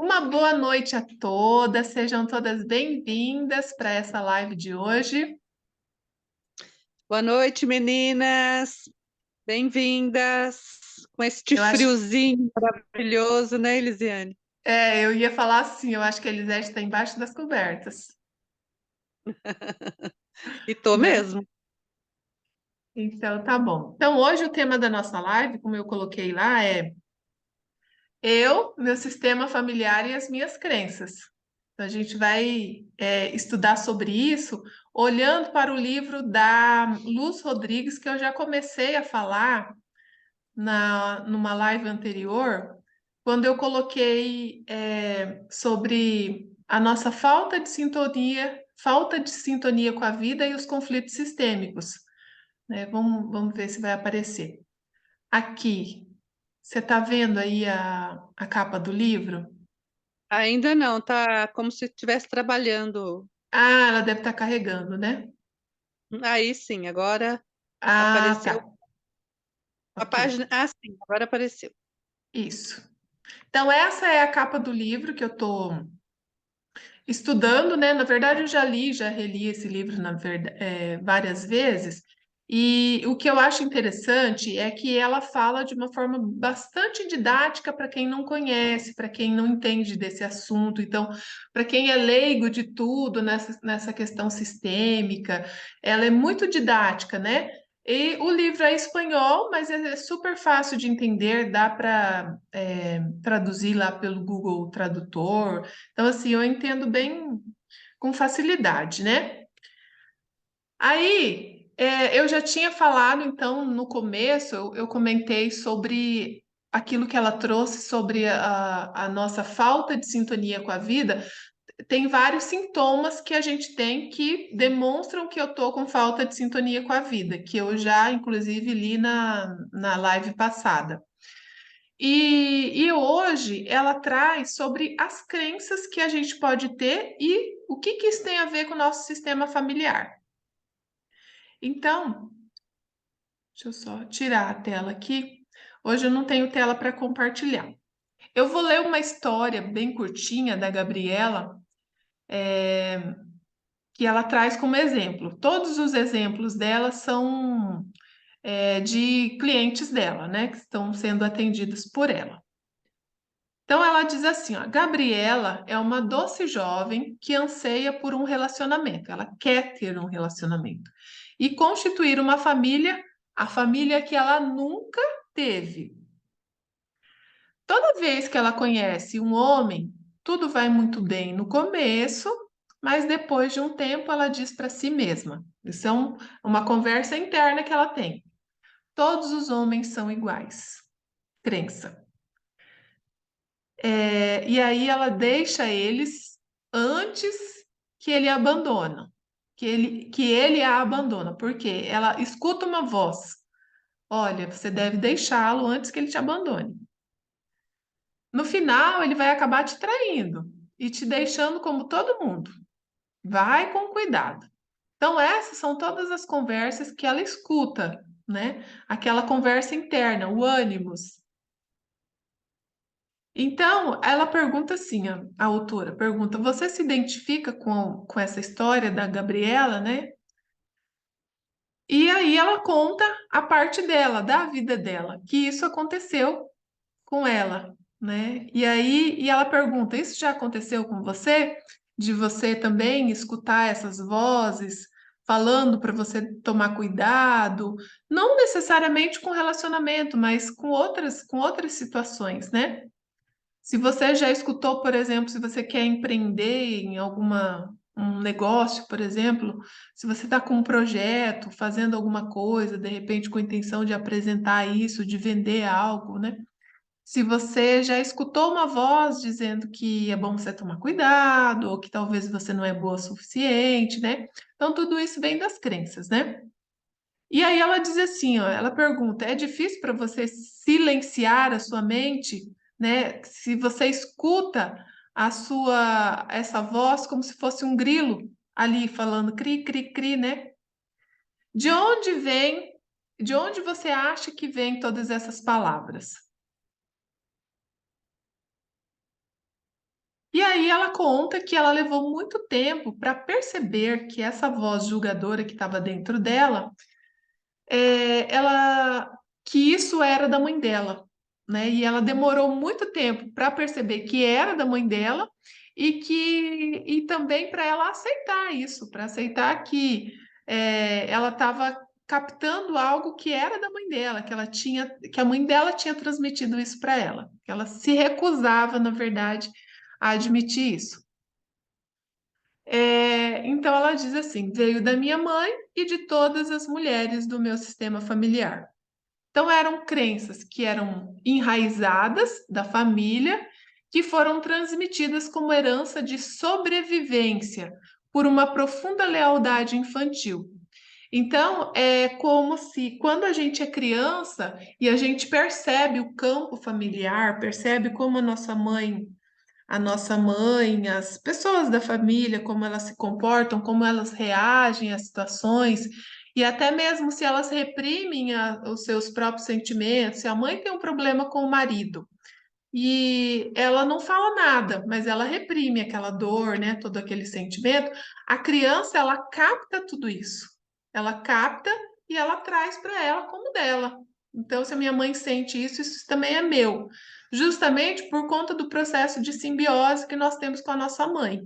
Uma boa noite a todas, sejam todas bem-vindas para essa live de hoje. Boa noite, meninas. Bem-vindas. Com este Eu acho, friozinho maravilhoso, né, Elisiane? eu ia falar assim, eu acho que a Elisete está embaixo das cobertas, E tô né? mesmo. Então, tá bom. Então, hoje o tema da nossa live, como eu coloquei lá, é eu, meu sistema familiar e as minhas crenças. Então, a gente vai estudar sobre isso olhando para o livro da Luz Rodrigues, que eu já comecei a falar numa live anterior, quando eu coloquei sobre a nossa falta de sintonia com a vida e os conflitos sistêmicos, né? Vamos ver se vai aparecer. Aqui, você está vendo aí a capa do livro? Ainda não, tá como se estivesse trabalhando. Ah, ela deve estar carregando, né? Aí sim, agora Ah, tá. apareceu a Ok, página. Ah, sim, agora apareceu. isso. Então, essa é a capa do livro que eu estou estudando, né? Na verdade, eu já li, já reli esse livro várias vezes. E o que eu acho interessante é que ela fala de uma forma bastante didática para quem não conhece, para quem não entende desse assunto. Então, para quem é leigo de tudo nessa questão sistêmica, ela é muito didática, né? E o livro é espanhol, mas é super fácil de entender, dá para traduzir lá pelo Google Tradutor. Então, assim, eu entendo bem com facilidade, né? Aí, eu já tinha falado, então, no começo, eu comentei sobre aquilo que ela trouxe sobre a nossa falta de sintonia com a vida. Tem vários sintomas que a gente tem que demonstram que eu tô com falta de sintonia com a vida, que eu já, inclusive, li na live passada. E hoje ela traz sobre as crenças que a gente pode ter e o que que isso tem a ver com o nosso sistema familiar. Então, deixa eu só tirar a tela aqui. Hoje eu não tenho tela para compartilhar. Eu vou ler uma história bem curtinha da Gabriela, que ela traz como exemplo. Todos os exemplos dela são de clientes dela, né, que estão sendo atendidos por ela. Então ela diz assim, ó, Gabriela é uma doce jovem que anseia por um relacionamento. Ela quer ter um relacionamento e constituir uma família, a família que ela nunca teve. Toda vez que ela conhece um homem, tudo vai muito bem no começo, mas depois de um tempo ela diz para si mesma. Isso é uma conversa interna que ela tem. Todos os homens são iguais. Crença. E aí ela deixa eles antes que ele abandona, que ele a abandona, porque ela escuta uma voz: olha, você deve deixá-lo antes que ele te abandone. No final, ele vai acabar te traindo e te deixando como todo mundo. Vai com cuidado. Então, essas são todas as conversas que ela escuta, né? Aquela conversa interna, o ânimos. Então, ela pergunta assim, a autora pergunta, você se identifica com essa história da Gabriela, né? E aí ela conta a parte dela, da vida dela, que isso aconteceu com ela, né? E ela pergunta, isso já aconteceu com você? De você também escutar essas vozes falando para você tomar cuidado, não necessariamente com relacionamento, mas com outras situações, né? Se você já escutou, por exemplo, se você quer empreender em um negócio, por exemplo, se você está com um projeto, fazendo alguma coisa, de repente com a intenção de apresentar isso, de vender algo, né? Se você já escutou uma voz dizendo que é bom você tomar cuidado, ou que talvez você não é boa o suficiente, né? Então, tudo isso vem das crenças, né? E aí ela diz assim, ó, ela pergunta: é difícil para você silenciar a sua mente, né? Se você escuta essa voz como se fosse um grilo ali falando cri, cri, cri, né? De onde vem, de onde você acha que vem todas essas palavras? aí ela conta que ela levou muito tempo para perceber que essa voz julgadora que estava dentro dela, ela que isso era da mãe dela, né? E ela demorou muito tempo para perceber que era da mãe dela e também para ela aceitar isso, para aceitar que ela estava captando algo que era da mãe dela, que a mãe dela tinha transmitido isso para ela, que ela se recusava, na verdade, a admitir isso. Então ela diz assim: veio da minha mãe e de todas as mulheres do meu sistema familiar. Então, eram crenças que eram enraizadas da família, que foram transmitidas como herança de sobrevivência por uma profunda lealdade infantil. Então, é como se, quando a gente é criança e a gente percebe o campo familiar, percebe como a nossa mãe, as pessoas da família, como elas se comportam, como elas reagem às situações, e até mesmo se elas reprimem os seus próprios sentimentos. Se a mãe tem um problema com o marido e ela não fala nada, mas ela reprime aquela dor, né, todo aquele sentimento, a criança ela capta tudo isso. Ela capta e ela traz para ela como dela. Então, se a minha mãe sente isso, isso também é meu. Justamente por conta do processo de simbiose que nós temos com a nossa mãe,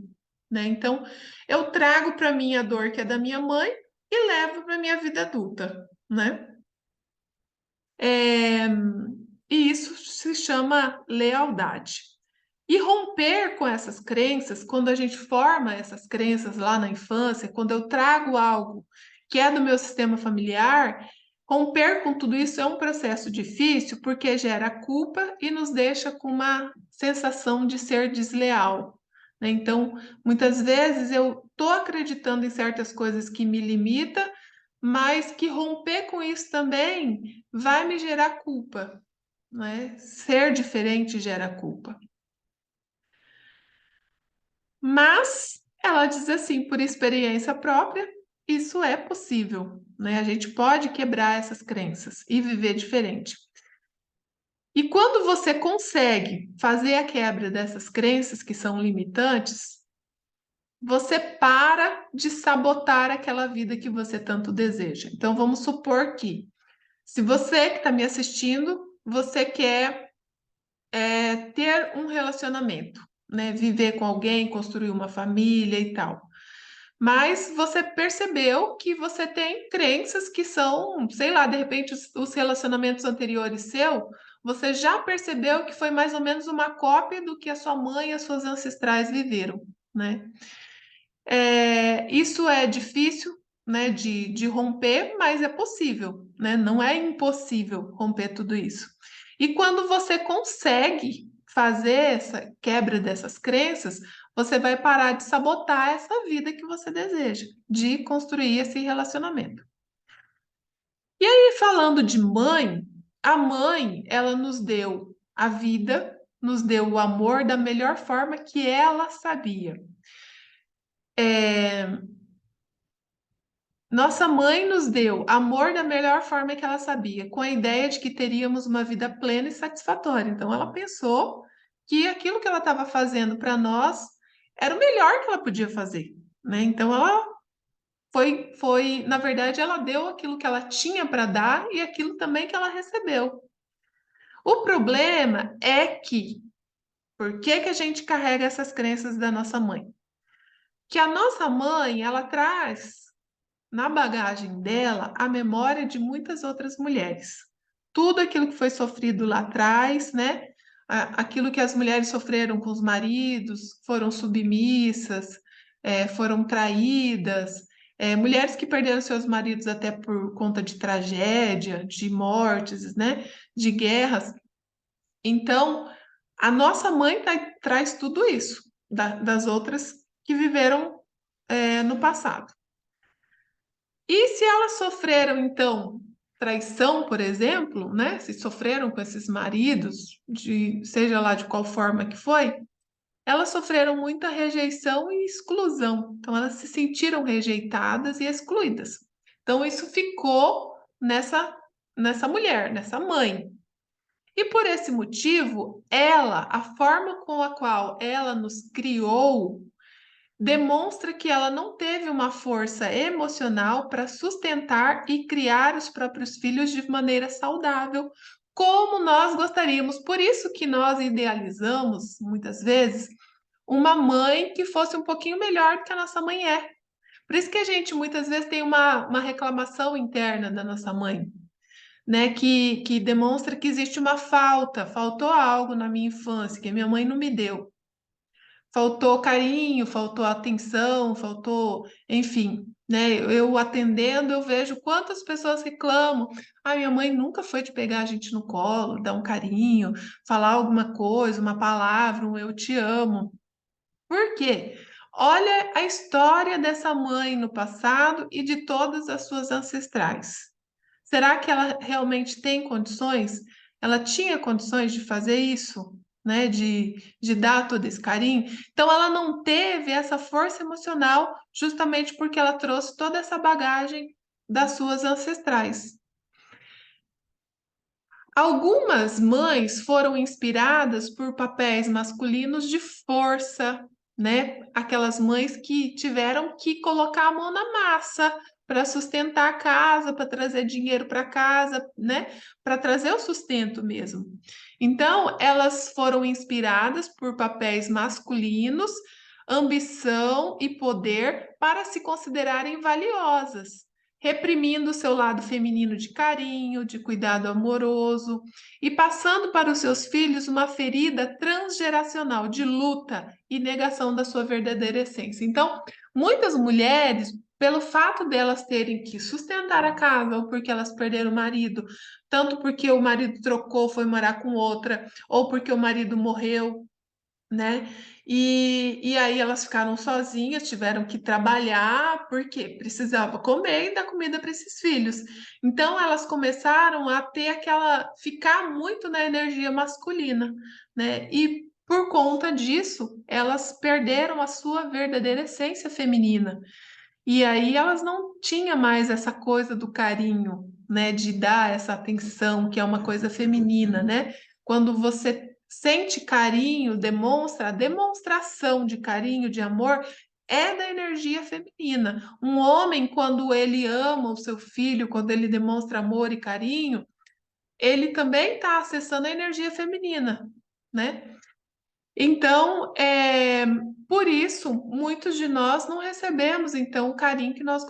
né? Então, eu trago para mim a dor que é da minha mãe e levo para minha vida adulta, né? É, E isso se chama lealdade. E romper com essas crenças, quando a gente forma essas crenças lá na infância, quando eu trago algo que é do meu sistema familiar, romper com tudo isso é um processo difícil porque gera culpa e nos deixa com uma sensação de ser desleal, né? Então, muitas vezes eu estou acreditando em certas coisas que me limitam, mas que romper com isso também vai me gerar culpa, né? Ser diferente gera culpa. Mas ela diz assim, por experiência própria, isso é possível, né? A gente pode quebrar essas crenças e viver diferente. E quando você consegue fazer a quebra dessas crenças que são limitantes, você para de sabotar aquela vida que você tanto deseja. Então, vamos supor que, se você que está me assistindo, você quer ter um relacionamento, né? Viver com alguém, construir uma família e tal. Mas você percebeu que você tem crenças que são, sei lá, de repente os relacionamentos anteriores seu, você já percebeu que foi mais ou menos uma cópia do que a sua mãe e as suas ancestrais viveram, né? Isso é difícil, né, de romper, mas é possível, né? Não é impossível romper tudo isso. E quando você consegue fazer essa quebra dessas crenças, você vai parar de sabotar essa vida que você deseja, de construir esse relacionamento. E falando de mãe, a mãe, ela nos deu a vida, nos deu o amor da melhor forma que ela sabia. Nossa mãe nos deu amor da melhor forma que ela sabia, com a ideia de que teríamos uma vida plena e satisfatória. Então, ela pensou que aquilo que ela estava fazendo para nós era o melhor que ela podia fazer, né? Então, ela na verdade, ela deu aquilo que ela tinha para dar e aquilo também que ela recebeu. O problema é que, por que que a gente carrega essas crenças da nossa mãe? Que a nossa mãe, ela traz na bagagem dela a memória de muitas outras mulheres. Tudo aquilo que foi sofrido lá atrás, né? Aquilo que as mulheres sofreram com os maridos, foram submissas, foram traídas, mulheres que perderam seus maridos até por conta de tragédia, de mortes, né? De guerras. Então, a nossa mãe traz tudo isso das outras que viveram, no passado. E se elas sofreram, então, traição, por exemplo, né? Se sofreram com esses maridos, seja lá de qual forma que foi, elas sofreram muita rejeição e exclusão. Então, elas se sentiram rejeitadas e excluídas. Então, isso ficou nessa mulher, nessa mãe. E por esse motivo, ela, a forma com a qual ela nos criou, demonstra que ela não teve uma força emocional para sustentar e criar os próprios filhos de maneira saudável, como nós gostaríamos. Por isso que nós idealizamos, muitas vezes, uma mãe que fosse um pouquinho melhor do que a nossa mãe é. Por isso que a gente muitas vezes tem uma reclamação interna da nossa mãe, né? Que demonstra que existe uma falta, faltou algo na minha infância que a minha mãe não me deu. Faltou carinho, faltou atenção, faltou, enfim, né? Eu atendendo, eu vejo quantas pessoas reclamam. Ah, minha mãe nunca foi de pegar a gente no colo, dar um carinho, falar alguma coisa, uma palavra, um eu te amo. Por quê? Olha a história dessa mãe no passado e de todas as suas ancestrais. Será que ela realmente tem condições? Ela tinha condições de fazer isso, né? De dar todo esse carinho? Então, ela não teve essa força emocional justamente porque ela trouxe toda essa bagagem das suas ancestrais. Algumas mães foram inspiradas por papéis masculinos de força, né? Aquelas mães que tiveram que colocar a mão na massa para sustentar a casa, para trazer dinheiro para casa, né? Para trazer o sustento mesmo. Então, elas foram inspiradas por papéis masculinos, ambição e poder para se considerarem valiosas, reprimindo o seu lado feminino de carinho, de cuidado amoroso e passando para os seus filhos uma ferida transgeracional de luta e negação da sua verdadeira essência. Então, muitas mulheres, pelo fato delas terem que sustentar a casa, ou porque elas perderam o marido, tanto porque o marido trocou, foi morar com outra, ou porque o marido morreu, né? E aí elas ficaram sozinhas, tiveram que trabalhar, porque precisava comer e dar comida para esses filhos. Então elas começaram a ter ficar muito na energia masculina, né? E por conta disso, elas perderam a sua verdadeira essência feminina. E aí elas não tinham mais essa coisa do carinho, né, de dar essa atenção, que é uma coisa feminina, né? Quando você sente carinho, demonstra, a demonstração de carinho, de amor, é da energia feminina. Um homem, quando ele ama o seu filho, quando ele demonstra amor e carinho, ele também está acessando a energia feminina, né? Então, por isso, muitos de nós não recebemos, então, o carinho que nós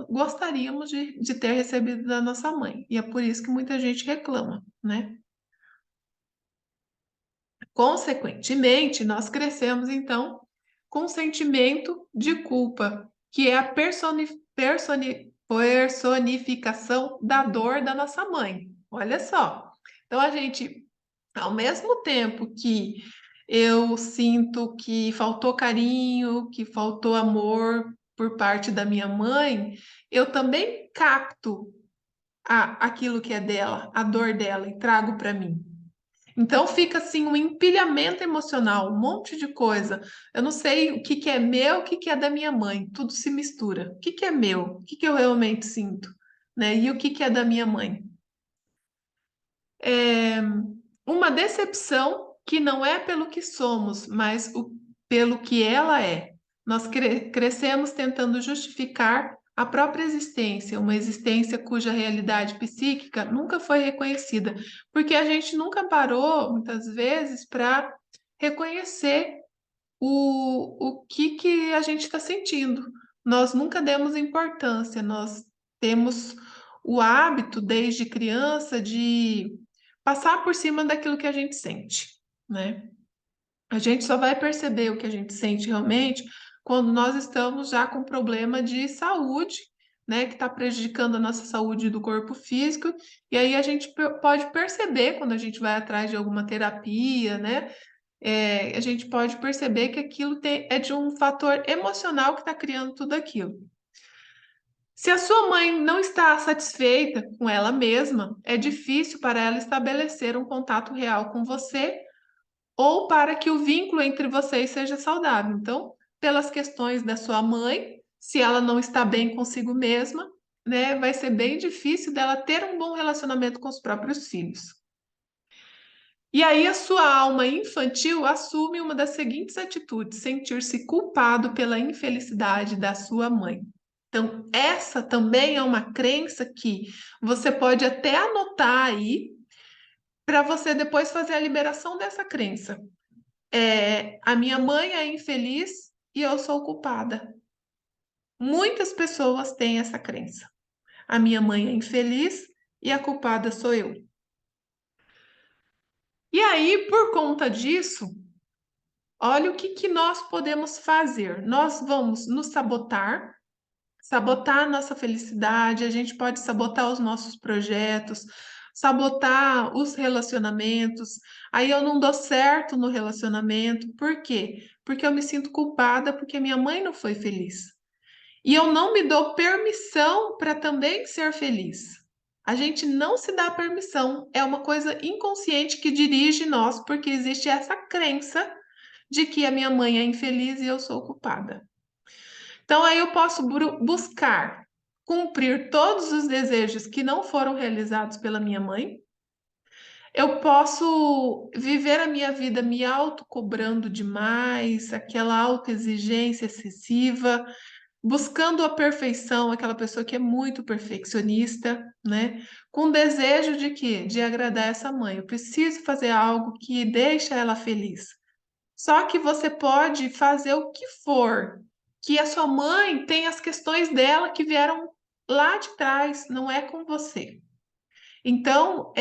gostaríamos de ter recebido da nossa mãe. E é por isso que muita gente reclama, né? Consequentemente, nós crescemos, então, com um sentimento de culpa, que é a personificação da dor da nossa mãe. Olha só. Então, a gente, ao mesmo tempo que eu sinto que faltou carinho, que faltou amor por parte da minha mãe, eu também capto aquilo que é dela, a dor dela, e trago para mim. Então fica assim um empilhamento emocional, um monte de coisa. Eu não sei o que que é meu, o que que é da minha mãe, tudo se mistura. O que que é meu? O que que eu realmente sinto, né? E o que que é da minha mãe? É uma decepção que não é pelo que somos, mas pelo que ela é. Nós crescemos tentando justificar a própria existência, uma existência cuja realidade psíquica nunca foi reconhecida, porque a gente nunca parou, muitas vezes, para reconhecer o que a gente está sentindo. Nós nunca demos importância, nós temos o hábito, desde criança, de passar por cima daquilo que a gente sente, né? A gente só vai perceber o que a gente sente realmente quando nós estamos já com problema de saúde, né, que está prejudicando a nossa saúde do corpo físico, e aí a gente pode perceber quando a gente vai atrás de alguma terapia, né? A gente pode perceber que aquilo é de um fator emocional que está criando tudo aquilo. Se a sua mãe não está satisfeita com ela mesma, é difícil para ela estabelecer um contato real com você ou para que o vínculo entre vocês seja saudável. Então, pelas questões da sua mãe, se ela não está bem consigo mesma, né, vai ser bem difícil dela ter um bom relacionamento com os próprios filhos. E aí a sua alma infantil assume uma das seguintes atitudes: sentir-se culpado pela infelicidade da sua mãe. Então, essa também é uma crença que você pode até anotar aí para você depois fazer a liberação dessa crença. A minha mãe é infeliz e eu sou culpada. Muitas pessoas têm essa crença. A minha mãe é infeliz e a culpada sou eu. E aí, por conta disso, olha o que nós podemos fazer. Nós vamos nos sabotar, sabotar a nossa felicidade, a gente pode sabotar os nossos projetos, sabotar os relacionamentos. Aí eu não dou certo no relacionamento. Por quê? Porque eu me sinto culpada porque minha mãe não foi feliz. E eu não me dou permissão para também ser feliz. A gente não se dá permissão, é uma coisa inconsciente que dirige nós, porque existe essa crença de que a minha mãe é infeliz e eu sou culpada. Então aí eu posso buscar cumprir todos os desejos que não foram realizados pela minha mãe. Eu posso viver a minha vida me autocobrando demais, aquela autoexigência excessiva, buscando a perfeição, aquela pessoa que é muito perfeccionista, né? Com desejo de quê? De agradar essa mãe. Eu preciso fazer algo que deixa ela feliz. Só que você pode fazer o que for, que a sua mãe tem as questões dela que vieram lá de trás, não é com você. Então,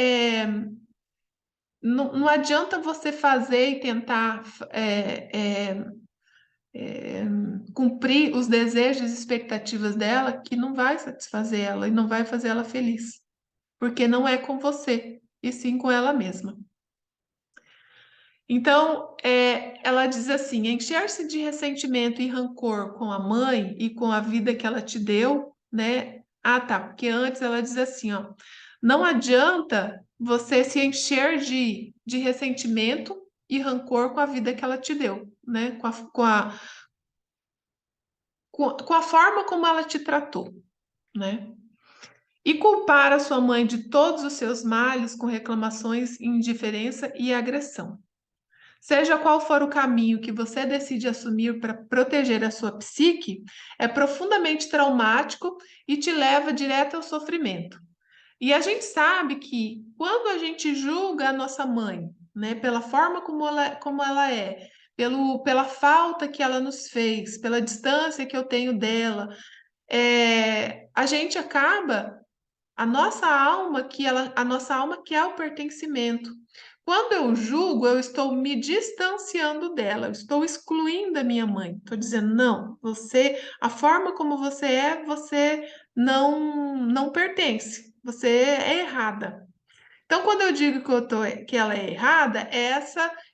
não adianta você fazer e tentar cumprir os desejos e expectativas dela, que não vai satisfazer ela e não vai fazer ela feliz, porque não é com você, e sim com ela mesma. Então, ela diz assim: encher-se de ressentimento e rancor com a mãe e com a vida que ela te deu, né? Ah, tá, porque antes ela diz assim, ó, não adianta você se encher de ressentimento e rancor com a vida que ela te deu, né? Com a forma como ela te tratou, né? E culpar a sua mãe de todos os seus males com reclamações, indiferença e agressão. Seja qual for o caminho que você decide assumir para proteger a sua psique, é profundamente traumático e te leva direto ao sofrimento. E a gente sabe que quando a gente julga a nossa mãe, né, pela forma como ela é, pela falta que ela nos fez, pela distância que eu tenho dela, a gente acaba a nossa alma quer o pertencimento. Quando eu julgo, eu estou me distanciando dela, eu estou excluindo a minha mãe. Estou dizendo, não, a forma como você não pertence. Você é errada. Então, quando eu digo que ela é errada,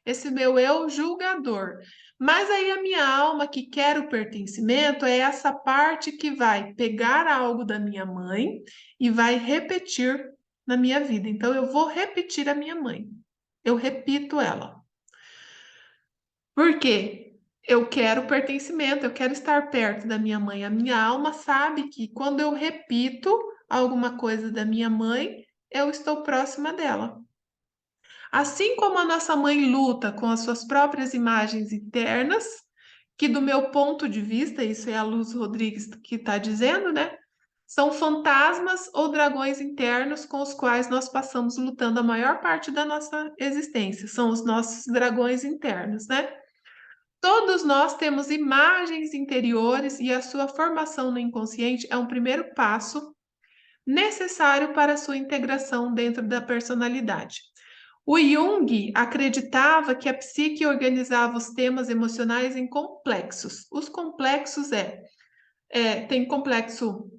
esse meu eu julgador. Mas aí a minha alma que quer o pertencimento é essa parte que vai pegar algo da minha mãe e vai repetir na minha vida. Então, eu vou repetir a minha mãe. Eu repito ela. Por quê? Eu quero pertencimento, eu quero estar perto da minha mãe. A minha alma sabe que quando eu repito alguma coisa da minha mãe, eu estou próxima dela. Assim como a nossa mãe luta com as suas próprias imagens internas, que do meu ponto de vista, isso é a Luz Rodrigues que está dizendo, né? São fantasmas ou dragões internos com os quais nós passamos lutando a maior parte da nossa existência. São os nossos dragões internos, né? Todos nós temos imagens interiores e a sua formação no inconsciente é um primeiro passo necessário para a sua integração dentro da personalidade. O Jung acreditava que a psique organizava os temas emocionais em complexos. Os complexos tem complexo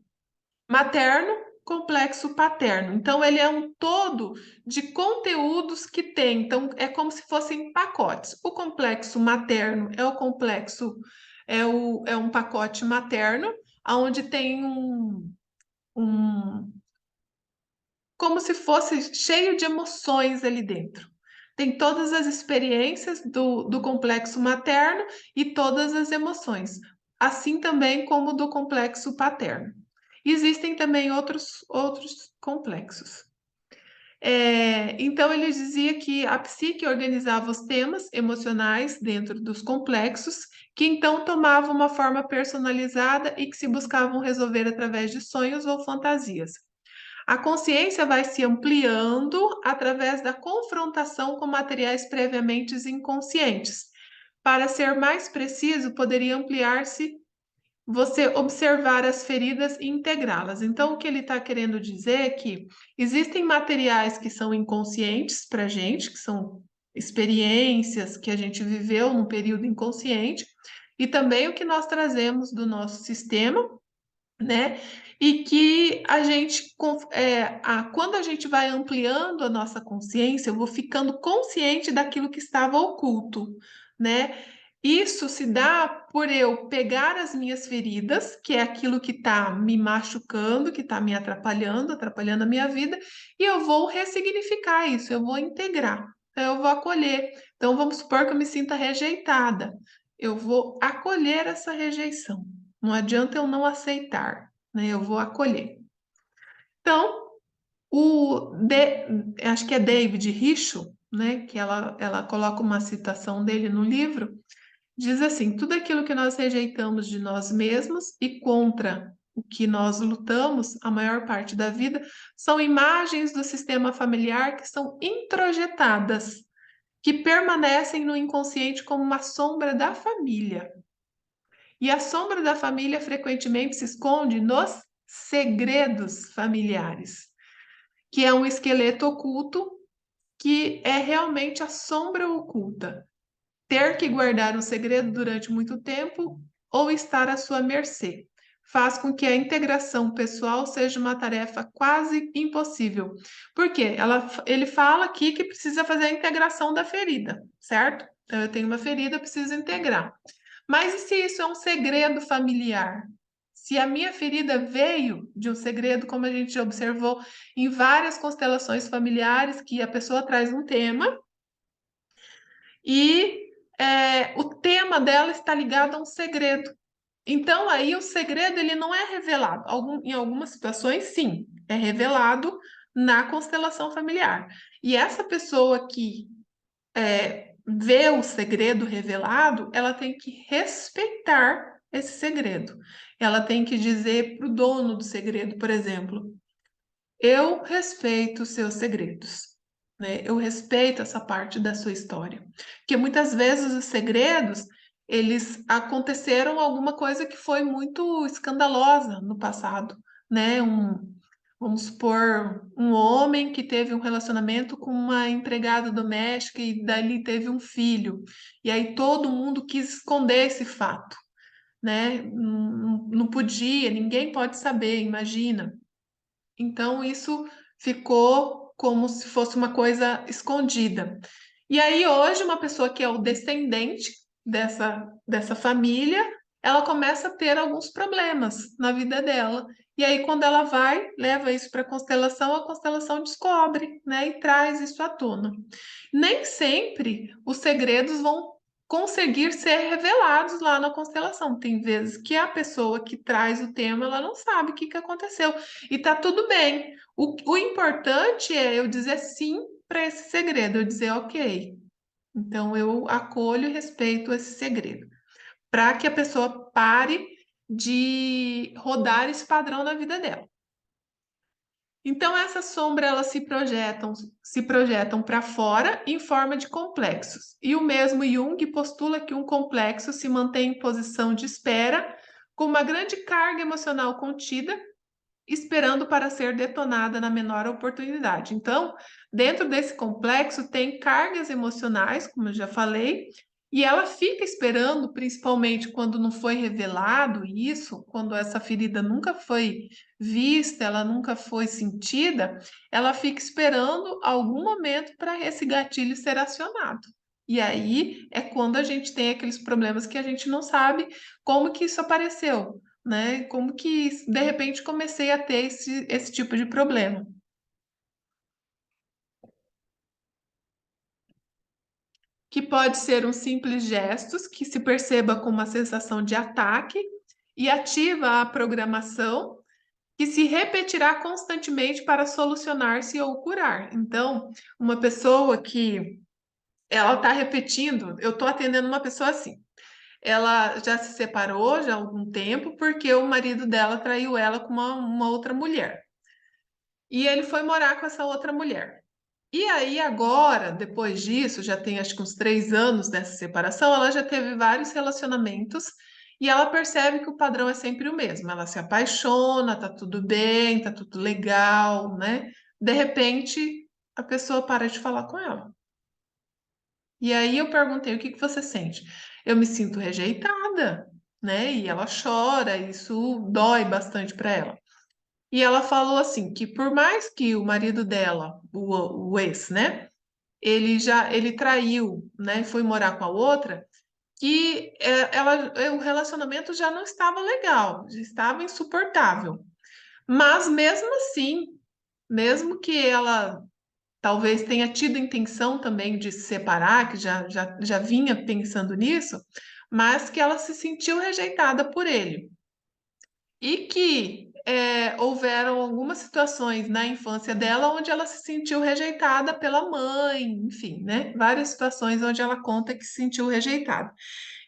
materno, complexo paterno. Então, ele é um todo de conteúdos que tem. Então, é como se fossem pacotes. O complexo materno é o complexo, é um pacote materno, onde tem um como se fosse cheio de emoções ali dentro. Tem todas as experiências do complexo materno e todas as emoções, assim também como do complexo paterno. Existem também outros complexos. Então, ele dizia que a psique organizava os temas emocionais dentro dos complexos, que então tomavam uma forma personalizada e que se buscavam resolver através de sonhos ou fantasias. A consciência vai se ampliando através da confrontação com materiais previamente inconscientes. Para ser mais preciso, poderia ampliar-se você observar as feridas e integrá-las. Então, o que ele está querendo dizer é que existem materiais que são inconscientes para a gente, que são experiências que a gente viveu num período inconsciente, e também o que nós trazemos do nosso sistema, né? E que a gente, quando a gente vai ampliando a nossa consciência, eu vou ficando consciente daquilo que estava oculto, né? Isso se dá por eu pegar as minhas feridas, que é aquilo que está me machucando, que está me atrapalhando a minha vida, e eu vou ressignificar isso, eu vou integrar, então, eu vou acolher. Então, vamos supor que eu me sinta rejeitada, eu vou acolher essa rejeição. Não adianta eu não aceitar, né? Eu vou acolher. Então, acho que é David Richo, né? Que ela coloca uma citação dele no livro, diz assim: tudo aquilo que nós rejeitamos de nós mesmos e contra o que nós lutamos a maior parte da vida são imagens do sistema familiar que são introjetadas, que permanecem no inconsciente como uma sombra da família. E a sombra da família frequentemente se esconde nos segredos familiares, que é um esqueleto oculto que é realmente a sombra oculta. Ter que guardar um segredo durante muito tempo ou estar à sua mercê faz com que a integração pessoal seja uma tarefa quase impossível. Por quê? Ele fala aqui que precisa fazer a integração da ferida, certo? Então, eu tenho uma ferida, eu preciso integrar. Mas e se isso é um segredo familiar? Se a minha ferida veio de um segredo, como a gente já observou em várias constelações familiares, que a pessoa traz um tema e o tema dela está ligado a um segredo. Então, aí o segredo ele não é revelado. Em algumas situações, sim, é revelado na constelação familiar. E essa pessoa que vê o segredo revelado, ela tem que respeitar esse segredo. Ela tem que dizer para o dono do segredo, por exemplo, eu respeito os seus segredos, né? Eu respeito essa parte da sua história. Porque muitas vezes os segredos, eles aconteceram alguma coisa que foi muito escandalosa no passado, né? Vamos supor, um homem que teve um relacionamento com uma empregada doméstica e dali teve um filho. E aí todo mundo quis esconder esse fato, né? Não podia, ninguém pode saber, imagina. Então isso ficou como se fosse uma coisa escondida. E aí hoje uma pessoa que é o descendente dessa família, ela começa a ter alguns problemas na vida dela. E aí quando ela vai, leva isso para a constelação descobre, né, e traz isso à tona. Nem sempre os segredos vão conseguir ser revelados lá na constelação. Tem vezes que a pessoa que traz o tema, ela não sabe o que aconteceu. E tá tudo bem. O importante é eu dizer sim para esse segredo, eu dizer ok. Então eu acolho e respeito esse segredo, para que a pessoa pare de rodar esse padrão na vida dela. Então essas sombras elas se projetam para fora em forma de complexos. E o mesmo Jung postula que um complexo se mantém em posição de espera, com uma grande carga emocional contida, esperando para ser detonada na menor oportunidade. Então, dentro desse complexo tem cargas emocionais, como eu já falei, e ela fica esperando, principalmente quando não foi revelado isso, quando essa ferida nunca foi vista, ela nunca foi sentida, ela fica esperando algum momento para esse gatilho ser acionado. E aí é quando a gente tem aqueles problemas que a gente não sabe como que isso apareceu, né? Como que de repente comecei a ter esse tipo de problema. Que pode ser um simples gesto que se perceba como uma sensação de ataque e ativa a programação que se repetirá constantemente para solucionar-se ou curar. Então, uma pessoa que ela está repetindo, eu estou atendendo uma pessoa assim. Ela já se separou já há algum tempo porque o marido dela traiu ela com uma outra mulher. E ele foi morar com essa outra mulher. E aí, agora, depois disso, já tem acho que uns 3 anos dessa separação, ela já teve vários relacionamentos e ela percebe que o padrão é sempre o mesmo. Ela se apaixona, tá tudo bem, tá tudo legal, né? De repente, a pessoa para de falar com ela. E aí eu perguntei: o que que você sente? Eu me sinto rejeitada, né? E ela chora, isso dói bastante para ela. E ela falou assim que por mais que o marido dela, o ex, né? Ele traiu, né? E foi morar com a outra, que o relacionamento já não estava legal, já estava insuportável. Mas mesmo assim, mesmo que ela talvez tenha tido intenção também de se separar, que já vinha pensando nisso, mas que ela se sentiu rejeitada por ele. E que houveram algumas situações na infância dela onde ela se sentiu rejeitada pela mãe, enfim, né? Várias situações onde ela conta que se sentiu rejeitada.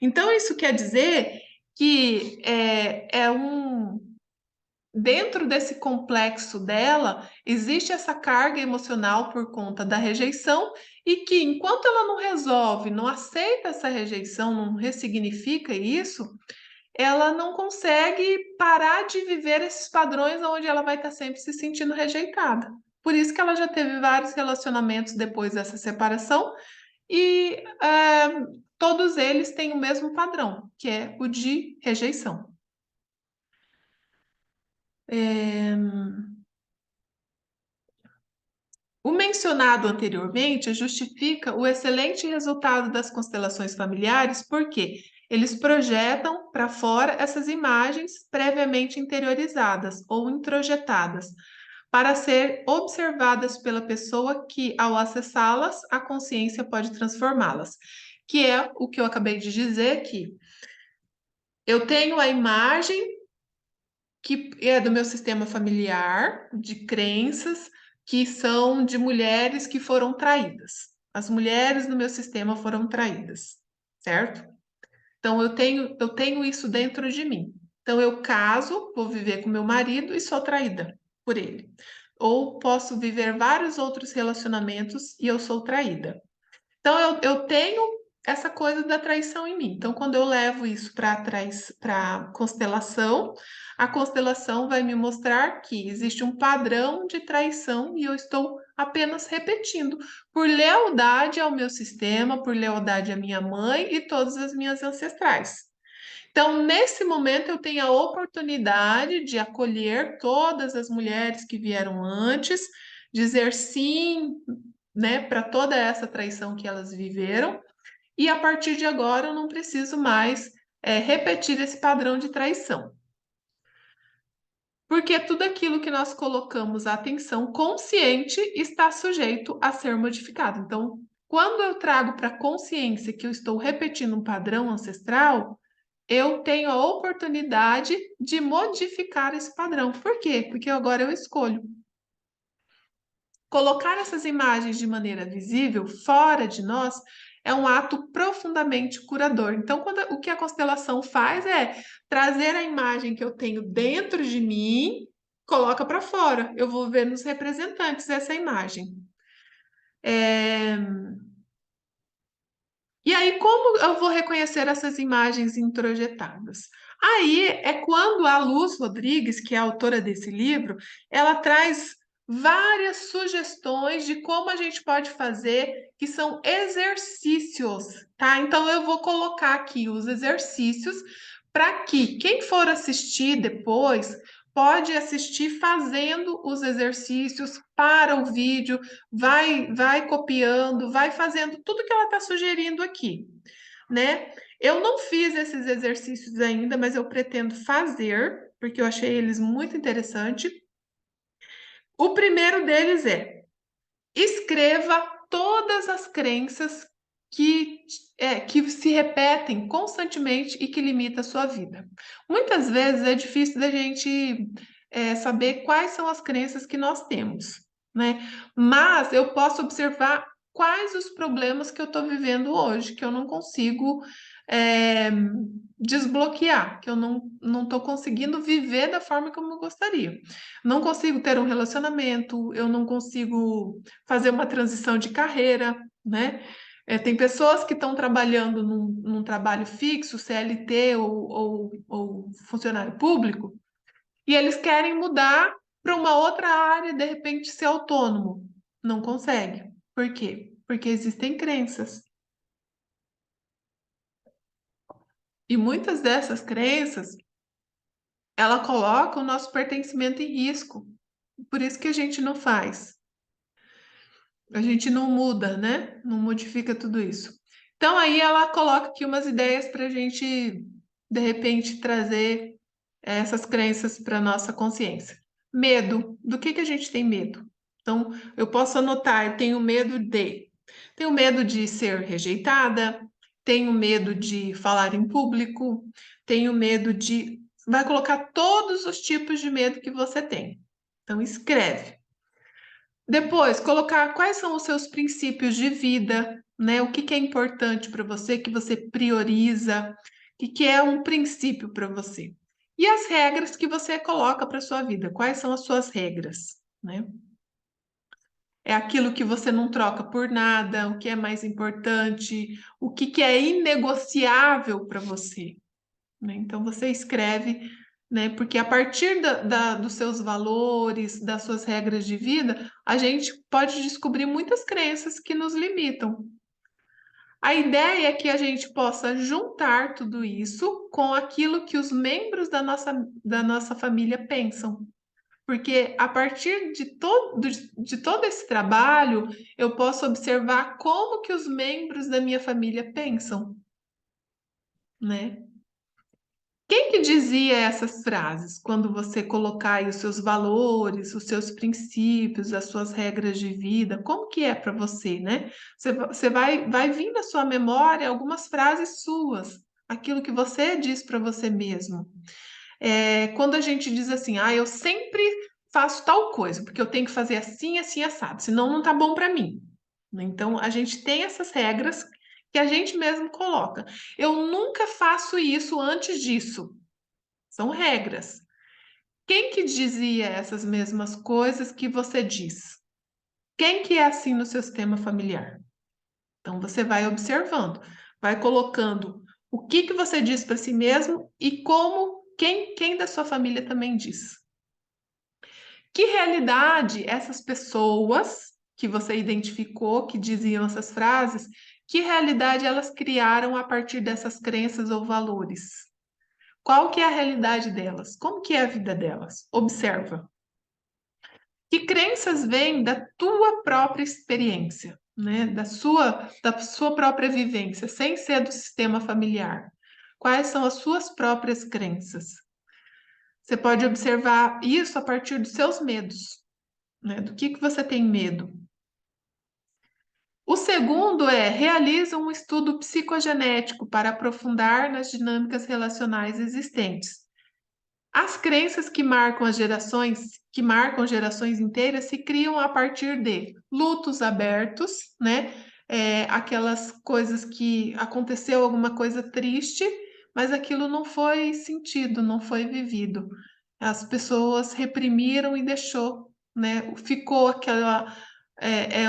Então, isso quer dizer que dentro desse complexo dela, existe essa carga emocional por conta da rejeição, e que enquanto ela não resolve, não aceita essa rejeição, não ressignifica isso, ela não consegue parar de viver esses padrões onde ela vai estar sempre se sentindo rejeitada. Por isso que ela já teve vários relacionamentos depois dessa separação e todos eles têm o mesmo padrão, que é o de rejeição. É, O mencionado anteriormente justifica o excelente resultado das constelações familiares porque eles projetam para fora essas imagens previamente interiorizadas ou introjetadas para ser observadas pela pessoa que, ao acessá-las, a consciência pode transformá-las. Que é o que eu acabei de dizer que eu tenho a imagem que é do meu sistema familiar, de crenças que são de mulheres que foram traídas. As mulheres no meu sistema foram traídas, certo? Então eu tenho isso dentro de mim. Então eu caso, vou viver com meu marido e sou traída por ele. Ou posso viver vários outros relacionamentos e eu sou traída. Então, eu tenho essa coisa da traição em mim. Então, quando eu levo isso para constelação, a constelação vai me mostrar que existe um padrão de traição e eu estou apenas repetindo, por lealdade ao meu sistema, por lealdade à minha mãe e todas as minhas ancestrais. Então, nesse momento, eu tenho a oportunidade de acolher todas as mulheres que vieram antes, dizer sim, né, para toda essa traição que elas viveram, e a partir de agora eu não preciso mais repetir esse padrão de traição. Porque tudo aquilo que nós colocamos a atenção consciente está sujeito a ser modificado. Então, quando eu trago para a consciência que eu estou repetindo um padrão ancestral, eu tenho a oportunidade de modificar esse padrão. Por quê? Porque agora eu escolho. Colocar essas imagens de maneira visível, fora de nós, é um ato profundamente curador. Então, o que a constelação faz é trazer a imagem que eu tenho dentro de mim, coloca para fora. Eu vou ver nos representantes essa imagem. E aí, como eu vou reconhecer essas imagens introjetadas? Aí é quando a Luz Rodrigues, que é a autora desse livro, ela traz várias sugestões de como a gente pode fazer, que são exercícios, tá? Então eu vou colocar aqui os exercícios para que quem for assistir depois pode assistir fazendo os exercícios para o vídeo, vai copiando, vai fazendo tudo que ela está sugerindo aqui, né? Eu não fiz esses exercícios ainda, mas eu pretendo fazer, porque eu achei eles muito interessantes. O primeiro deles é: escreva todas as crenças que se repetem constantemente e que limitam a sua vida. Muitas vezes é difícil da gente saber quais são as crenças que nós temos, né? Mas eu posso observar quais os problemas que eu estou vivendo hoje, que eu não consigo é, desbloquear, que eu não estou conseguindo viver da forma como eu gostaria. Não consigo ter um relacionamento, eu não consigo fazer uma transição de carreira, né? Tem pessoas que estão trabalhando num trabalho fixo, CLT ou funcionário público, e eles querem mudar para uma outra área, de repente ser autônomo. Não consegue. Por quê? Porque existem crenças. E muitas dessas crenças, ela coloca o nosso pertencimento em risco. Por isso que a gente não faz. A gente não muda, né? Não modifica tudo isso. Então aí ela coloca aqui umas ideias para a gente, de repente, trazer essas crenças para nossa consciência. Medo. Do que a gente tem medo? Então, eu posso anotar, eu tenho medo de. Tenho medo de ser rejeitada, tenho medo de falar em público, tenho medo de. Vai colocar todos os tipos de medo que você tem. Então, escreve. Depois, colocar quais são os seus princípios de vida, né? O que é importante para você, que você prioriza, o que é um princípio para você. E as regras que você coloca para sua vida, quais são as suas regras, né? É aquilo que você não troca por nada, o que é mais importante, o que é inegociável para você, né? Então você escreve, né? Porque a partir dos seus valores, das suas regras de vida, a gente pode descobrir muitas crenças que nos limitam. A ideia é que a gente possa juntar tudo isso com aquilo que os membros da nossa família pensam. Porque a partir de todo esse trabalho, eu posso observar como que os membros da minha família pensam, né? Quem que dizia essas frases quando você colocar aí os seus valores, os seus princípios, as suas regras de vida? Como que é para você, né? Você vai vir na sua memória algumas frases suas, aquilo que você diz para você mesmo. Quando a gente diz assim, eu sempre faço tal coisa, porque eu tenho que fazer assim, assim, assado, senão não tá bom para mim. Então, a gente tem essas regras que a gente mesmo coloca. Eu nunca faço isso antes disso. São regras. Quem que dizia essas mesmas coisas que você diz? Quem que é assim no seu sistema familiar? Então você vai observando, vai colocando o que você diz para si mesmo e como quem da sua família também diz. Que realidade essas pessoas que você identificou que diziam essas frases, que realidade elas criaram a partir dessas crenças ou valores? Qual que é a realidade delas? Como que é a vida delas? Observa. Que crenças vêm da tua própria experiência, né? Da sua própria vivência, sem ser do sistema familiar? Quais são as suas próprias crenças? Você pode observar isso a partir dos seus medos, né? Do que você tem medo? O segundo é realiza um estudo psicogenético para aprofundar nas dinâmicas relacionais existentes. As crenças que marcam gerações inteiras, se criam a partir de lutos abertos, né? Aquelas coisas que aconteceu alguma coisa triste, mas aquilo não foi sentido, não foi vivido. As pessoas reprimiram e deixou, né? Ficou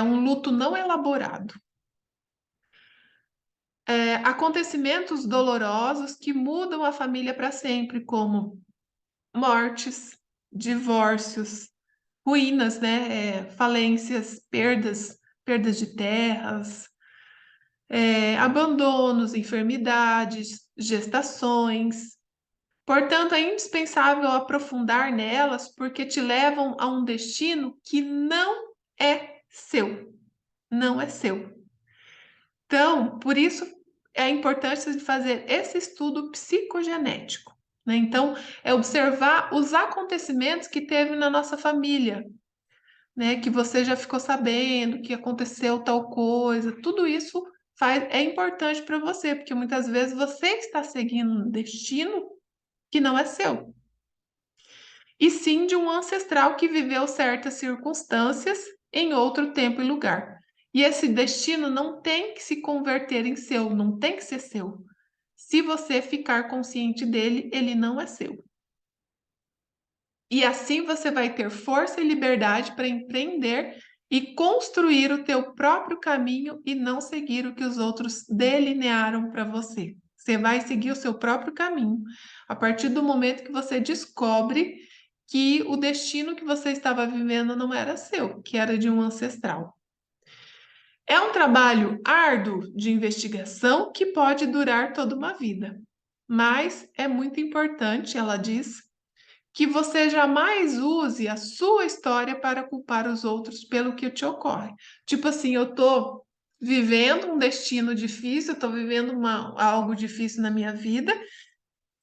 um luto não elaborado. Acontecimentos dolorosos que mudam a família para sempre, como mortes, divórcios, ruínas, né? Falências, perdas de terras, abandonos, enfermidades, gestações. Portanto, é indispensável aprofundar nelas porque te levam a um destino que não é seu, não é seu. Então, por isso é a importância de fazer esse estudo psicogenético, né? Então, é observar os acontecimentos que teve na nossa família, né? Que você já ficou sabendo que aconteceu tal coisa, tudo isso é importante para você, porque muitas vezes você está seguindo um destino que não é seu. e sim de um ancestral que viveu certas circunstâncias em outro tempo e lugar. E esse destino não tem que se converter em seu, não tem que ser seu. Se você ficar consciente dele, ele não é seu. E assim você vai ter força e liberdade para empreender e construir o teu próprio caminho e não seguir o que os outros delinearam para você. Você vai seguir o seu próprio caminho a partir do momento que você descobre que o destino que você estava vivendo não era seu, que era de um ancestral. É um trabalho árduo de investigação que pode durar toda uma vida, mas é muito importante, ela diz, que você jamais use a sua história para culpar os outros pelo que te ocorre. Tipo assim, eu tô vivendo um destino difícil, eu tô vivendo algo difícil na minha vida,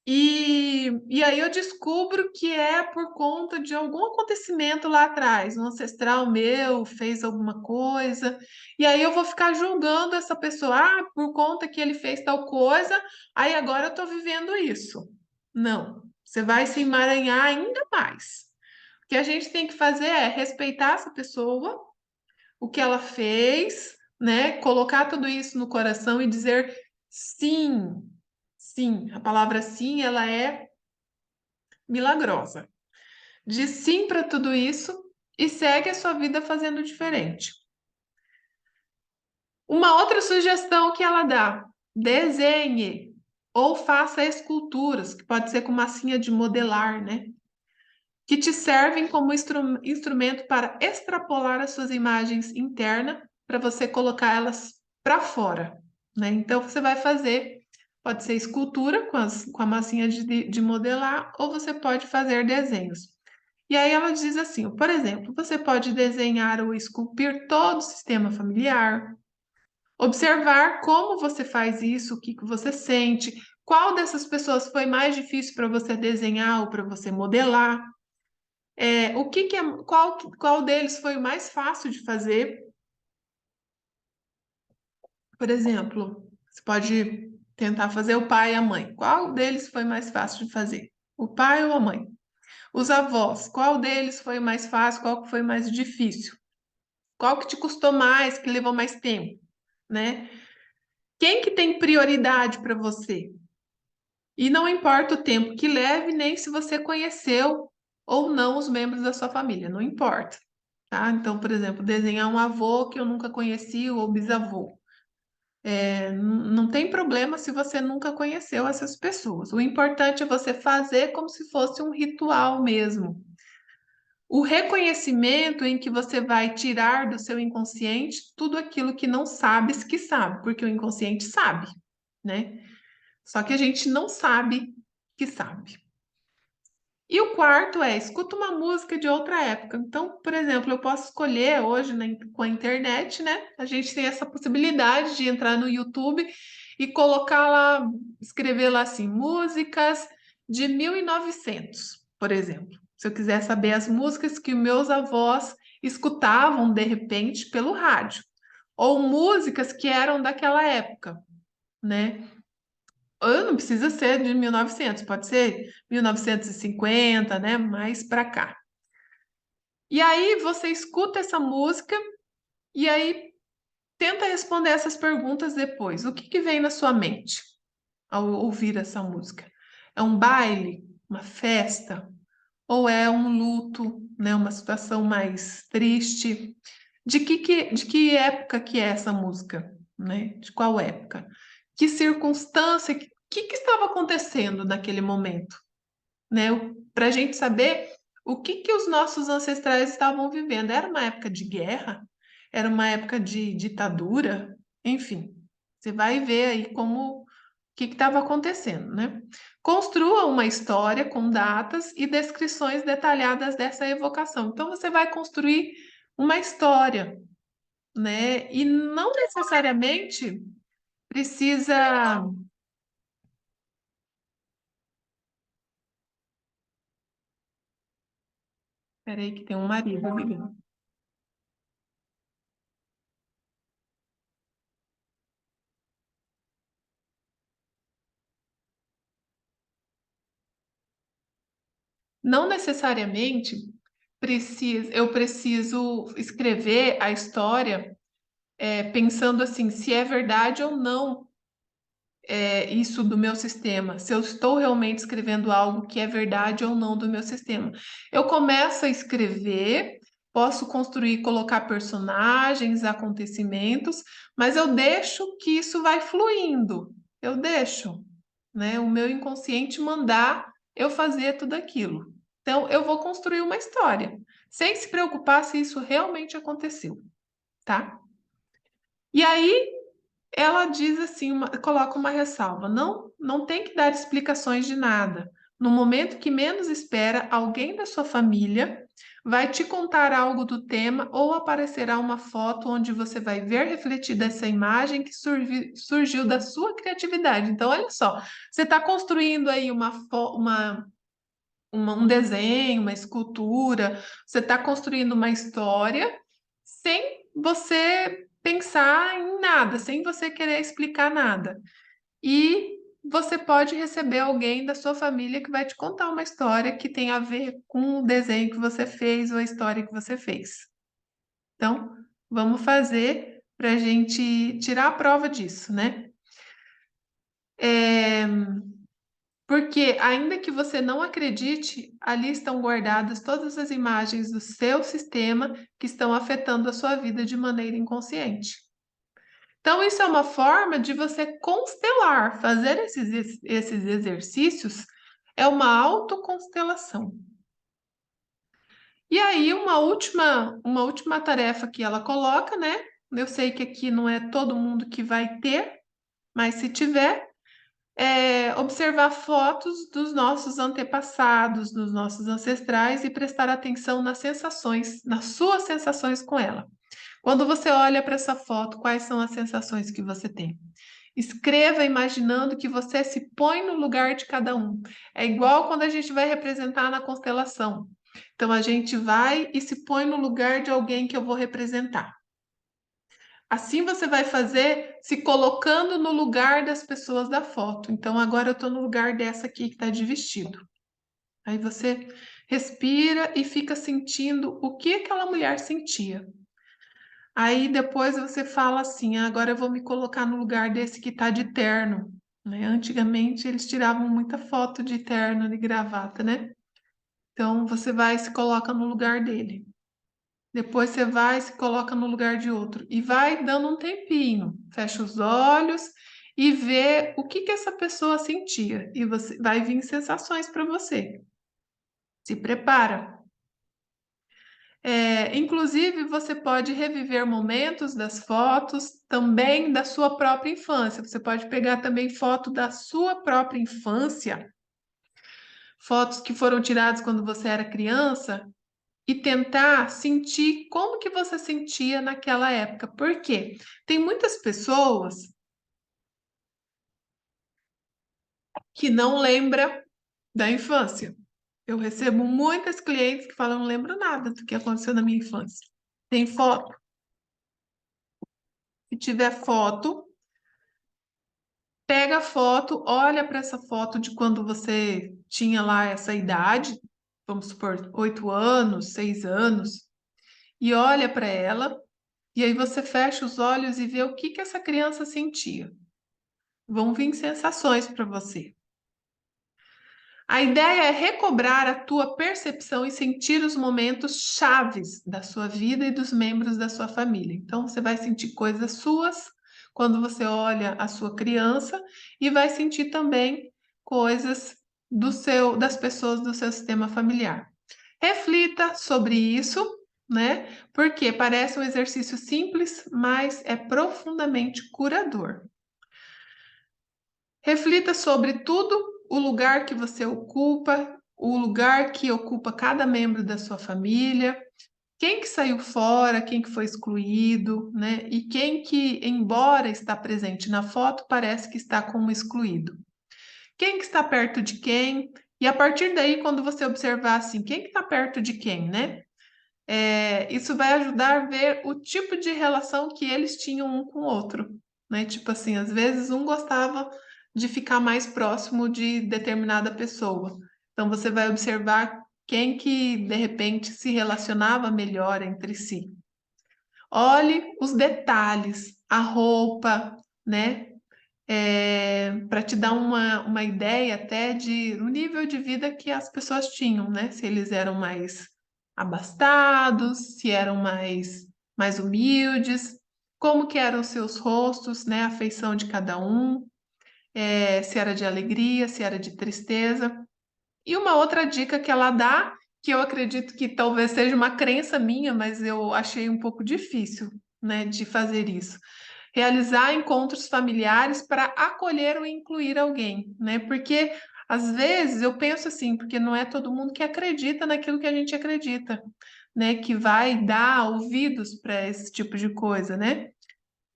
e aí eu descubro que é por conta de algum acontecimento lá atrás, um ancestral meu fez alguma coisa, e aí eu vou ficar julgando essa pessoa, por conta que ele fez tal coisa, aí agora eu tô vivendo isso. Não, você vai se emaranhar ainda mais. O que a gente tem que fazer é respeitar essa pessoa, o que ela fez, né? Colocar tudo isso no coração e dizer sim. Sim, a palavra sim, ela é milagrosa. Diz sim para tudo isso e segue a sua vida fazendo diferente. Uma outra sugestão que ela dá: desenhe ou faça esculturas, que pode ser com massinha de modelar, né? Que te servem como instrumento para extrapolar as suas imagens internas para você colocar elas para fora, né? Então você vai fazer, pode ser escultura com a massinha de modelar, ou você pode fazer desenhos. E aí ela diz assim, por exemplo, você pode desenhar ou esculpir todo o sistema familiar, observar como você faz isso, o que que você sente, qual dessas pessoas foi mais difícil para você desenhar ou para você modelar. O que que é, qual deles foi o mais fácil de fazer? Por exemplo, você pode tentar fazer o pai e a mãe. Qual deles foi mais fácil de fazer? O pai ou a mãe? Os avós, qual deles foi mais fácil, qual que foi mais difícil? Qual que te custou mais, que levou mais tempo, né? Quem que tem prioridade para você? E não importa o tempo que leve, nem se você conheceu ou não os membros da sua família, não importa, tá? Então, por exemplo, desenhar um avô que eu nunca conheci ou bisavô. Não tem problema se você nunca conheceu essas pessoas. O importante é você fazer como se fosse um ritual mesmo. O reconhecimento em que você vai tirar do seu inconsciente tudo aquilo que não sabes que sabe, porque o inconsciente sabe, né? Só que a gente não sabe que sabe. E o quarto é, escuta uma música de outra época. Então, por exemplo, eu posso escolher hoje com a internet, né? A gente tem essa possibilidade de entrar no YouTube e colocar lá, escrever lá assim, músicas de 1900, por exemplo. Se eu quiser saber as músicas que meus avós escutavam de repente pelo rádio, ou músicas que eram daquela época, né? Não precisa ser de 1900, pode ser 1950, né? Mais para cá. E aí você escuta essa música e aí tenta responder essas perguntas depois. O que que vem na sua mente ao ouvir essa música? É um baile, uma festa, ou é um luto, né? Uma situação mais triste? De que época que é essa música, né? De qual época? Que circunstância, que estava acontecendo naquele momento, né? Para a gente saber o que que os nossos ancestrais estavam vivendo. Era uma época de guerra? Era uma época de ditadura? Enfim, você vai ver aí como o que estava acontecendo, né? Construa uma história com datas e descrições detalhadas dessa evocação. Então, você vai construir uma história, né? E não necessariamente precisa. Peraí, que tem um marido ligando. Não necessariamente eu preciso escrever a história pensando assim, se é verdade ou não isso do meu sistema, se eu estou realmente escrevendo algo que é verdade ou não do meu sistema. Eu começo a escrever, posso construir, colocar personagens, acontecimentos, mas eu deixo que isso vai fluindo. Eu deixo, né, o meu inconsciente mandar eu fazer tudo aquilo. Então, eu vou construir uma história, sem se preocupar se isso realmente aconteceu, tá? E aí ela diz assim, coloca uma ressalva: não tem que dar explicações de nada. No momento que menos espera, alguém da sua família vai te contar algo do tema ou aparecerá uma foto onde você vai ver refletida essa imagem que surgiu da sua criatividade. Então, olha só, você está construindo aí um desenho, uma escultura, você está construindo uma história sem você pensar em nada, sem você querer explicar nada. E você pode receber alguém da sua família que vai te contar uma história que tem a ver com o desenho que você fez ou a história que você fez. Então, vamos fazer para a gente tirar a prova disso, né? É, Porque, ainda que você não acredite, ali estão guardadas todas as imagens do seu sistema que estão afetando a sua vida de maneira inconsciente. Então, isso é uma forma de você constelar. Fazer esses exercícios é uma autoconstelação. E aí, uma última tarefa que ela coloca, né? Eu sei que aqui não é todo mundo que vai ter, mas se tiver, observar fotos dos nossos antepassados, dos nossos ancestrais e prestar atenção nas sensações, nas suas sensações com ela. Quando você olha para essa foto, quais são as sensações que você tem? Escreva imaginando que você se põe no lugar de cada um. É igual quando a gente vai representar na constelação. Então a gente vai e se põe no lugar de alguém que eu vou representar. Assim você vai fazer se colocando no lugar das pessoas da foto. Então agora eu estou no lugar dessa aqui que está de vestido. Aí você respira e fica sentindo o que aquela mulher sentia. Aí depois você fala assim: agora eu vou me colocar no lugar desse que está de terno. Né? Antigamente eles tiravam muita foto de terno, de gravata, né? Então você vai e se coloca no lugar dele. Depois você vai e se coloca no lugar de outro. E vai dando um tempinho. Fecha os olhos e vê o que essa pessoa sentia. E você vai vir sensações para você. Se prepara. Inclusive, você pode reviver momentos das fotos também da sua própria infância. Você pode pegar também foto da sua própria infância, fotos que foram tiradas quando você era criança, e tentar sentir como que você sentia naquela época. Por quê? Tem muitas pessoas que não lembram da infância. Eu recebo muitas clientes que falam: não lembro nada do que aconteceu na minha infância. Tem foto? Se tiver foto, pega a foto, olha para essa foto de quando você tinha lá essa idade, vamos supor, 8 anos, 6 anos, e olha para ela, e aí você fecha os olhos e vê o que essa criança sentia. Vão vir sensações para você. A ideia é recobrar a tua percepção e sentir os momentos chaves da sua vida e dos membros da sua família. Então, você vai sentir coisas suas quando você olha a sua criança e vai sentir também coisas das pessoas do seu sistema familiar. Reflita sobre isso, né? Porque parece um exercício simples, mas é profundamente curador. Reflita sobre tudo, o lugar que você ocupa, o lugar que ocupa cada membro da sua família, quem que saiu fora, quem que foi excluído, né? E quem que, embora está presente na foto, parece que está como excluído. Quem que está perto de quem? E a partir daí, quando você observar assim, quem que está perto de quem, né? Isso vai ajudar a ver o tipo de relação que eles tinham um com o outro, né? Tipo assim, às vezes um gostava de ficar mais próximo de determinada pessoa. Então você vai observar Quem que, de repente, se relacionava melhor entre si. Olhe os detalhes, a roupa, né? Para te dar uma ideia até de o nível de vida que as pessoas tinham, né? Se eles eram mais abastados, se eram mais humildes, como que eram os seus rostos, né? A feição de cada um, se era de alegria, se era de tristeza. E uma outra dica que ela dá, que eu acredito que talvez seja uma crença minha, mas eu achei um pouco difícil, né, de fazer isso. Realizar encontros familiares para acolher ou incluir alguém, né? Porque às vezes eu penso assim, porque não é todo mundo que acredita naquilo que a gente acredita, né? Que vai dar ouvidos para esse tipo de coisa, né?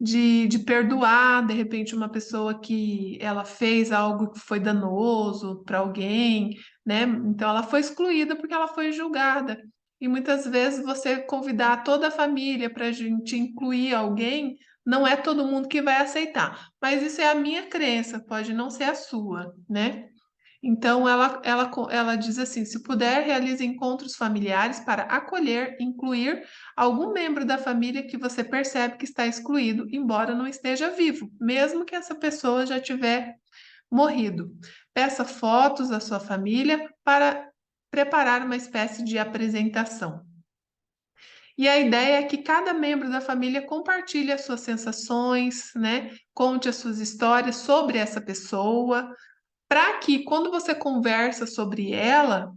De perdoar, de repente, uma pessoa que ela fez algo que foi danoso para alguém, né? Então ela foi excluída porque ela foi julgada. E muitas vezes você convidar toda a família para a gente incluir alguém, não é todo mundo que vai aceitar. Mas isso é a minha crença, pode não ser a sua, né? Então, ela diz assim: se puder, realize encontros familiares para acolher, incluir algum membro da família que você percebe que está excluído, embora não esteja vivo, mesmo que essa pessoa já tiver morrido. Peça fotos da sua família para preparar uma espécie de apresentação. E a ideia é que cada membro da família compartilhe as suas sensações, né? Conte as suas histórias sobre essa pessoa para que quando você conversa sobre ela,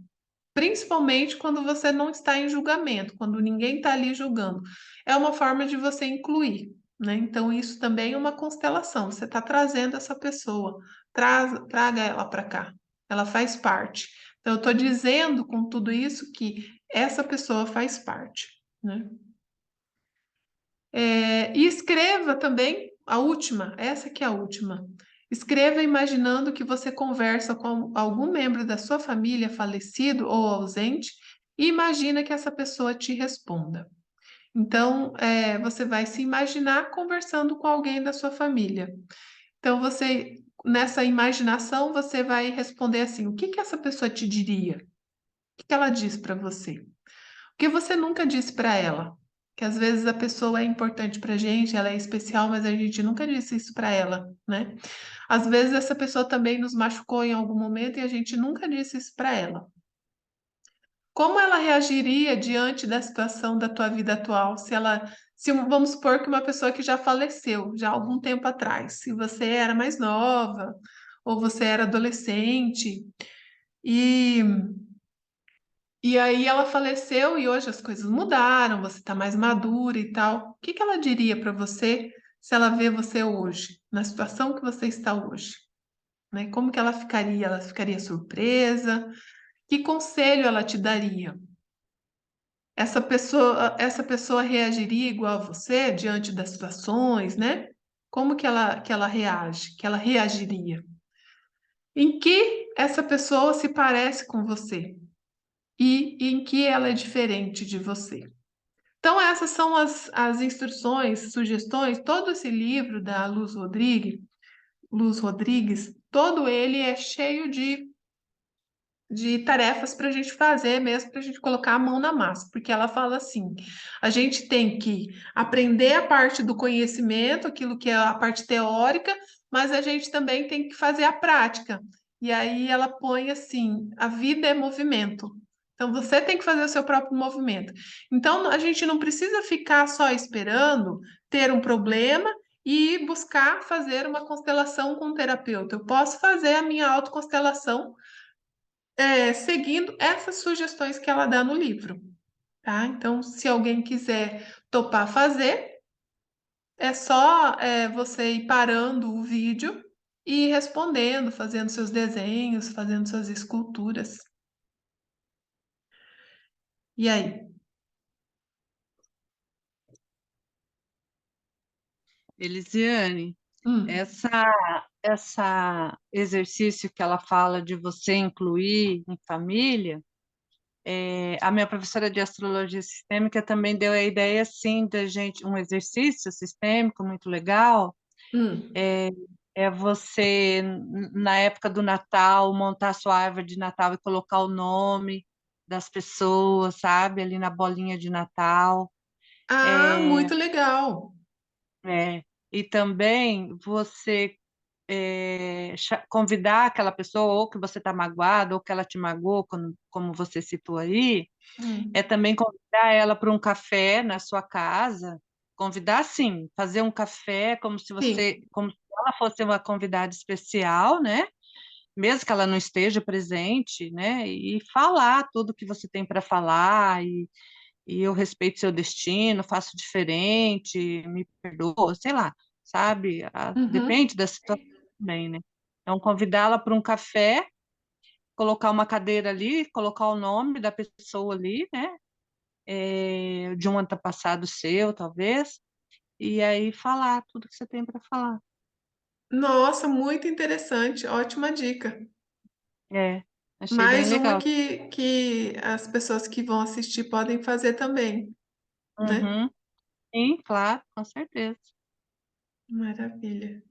principalmente quando você não está em julgamento, quando ninguém está ali julgando, é uma forma de você incluir, né? Então, isso também é uma constelação. Você está trazendo essa pessoa, traga ela para cá, ela faz parte. Então, eu estou dizendo com tudo isso que essa pessoa faz parte, né? E escreva também a última, essa que é a última. Escreva imaginando que você conversa com algum membro da sua família falecido ou ausente e imagina que essa pessoa te responda. Então, você vai se imaginar conversando com alguém da sua família. Então, nessa imaginação, você vai responder assim: o que que essa pessoa te diria? O que que ela diz para você? Que você nunca disse para ela. Que às vezes a pessoa é importante para a gente, ela é especial, mas a gente nunca disse isso para ela, né? Às vezes essa pessoa também nos machucou em algum momento e a gente nunca disse isso para ela. Como ela reagiria diante da situação da tua vida atual? Vamos supor que uma pessoa que já faleceu, já há algum tempo atrás, se você era mais nova ou você era adolescente e E aí ela faleceu e hoje as coisas mudaram, você está mais madura e tal. O que que ela diria para você se ela vê você hoje, na situação que você está hoje, né? Como que ela ficaria? Ela ficaria surpresa? Que conselho ela te daria? Essa pessoa reagiria igual a você diante das situações, né? Como que ela reage? Que ela reagiria? Em que essa pessoa se parece com você? E em que ela é diferente de você? Então, essas são as instruções, sugestões. Todo esse livro da Luz Rodrigues, todo ele é cheio de tarefas para a gente fazer mesmo, para a gente colocar a mão na massa, porque ela fala assim: a gente tem que aprender a parte do conhecimento, aquilo que é a parte teórica, mas a gente também tem que fazer a prática. E aí ela põe assim: a vida é movimento. Então você tem que fazer o seu próprio movimento. Então a gente não precisa ficar só esperando ter um problema e buscar fazer uma constelação com o terapeuta. Eu posso fazer a minha autoconstelação seguindo essas sugestões que ela dá no livro, tá? Então, se alguém quiser topar fazer, é só você ir parando o vídeo e ir respondendo, fazendo seus desenhos, fazendo suas esculturas. E aí? Elisiane, Hum, essa exercício que ela fala de você incluir em família, a minha professora de astrologia sistêmica também deu a ideia assim da gente um exercício sistêmico muito legal, hum, é, é você na época do Natal montar sua árvore de Natal e colocar o nome. das pessoas, sabe? Ali na bolinha de Natal. Ah, É, muito legal. é. E também você convidar aquela pessoa, ou que você está magoado, ou que ela te magoou, como você citou aí, é Hum, também convidar ela para um café na sua casa. Convidar, sim, fazer um café sim. como se ela fosse uma convidada especial, né? Mesmo que ela não esteja presente, né? E falar tudo que você tem para falar, e eu respeito seu destino, faço diferente, me perdoa, sei lá, sabe? Uhum. Depende da situação também, né? Então, convidá-la para um café, colocar uma cadeira ali, colocar o nome da pessoa ali, né? De um antepassado seu, talvez, e aí falar tudo que você tem para falar. Nossa, muito interessante. Ótima dica. É, achei bem Mais uma legal. que as pessoas que vão assistir podem fazer também, né? Uhum. Sim, claro, com certeza. Maravilha.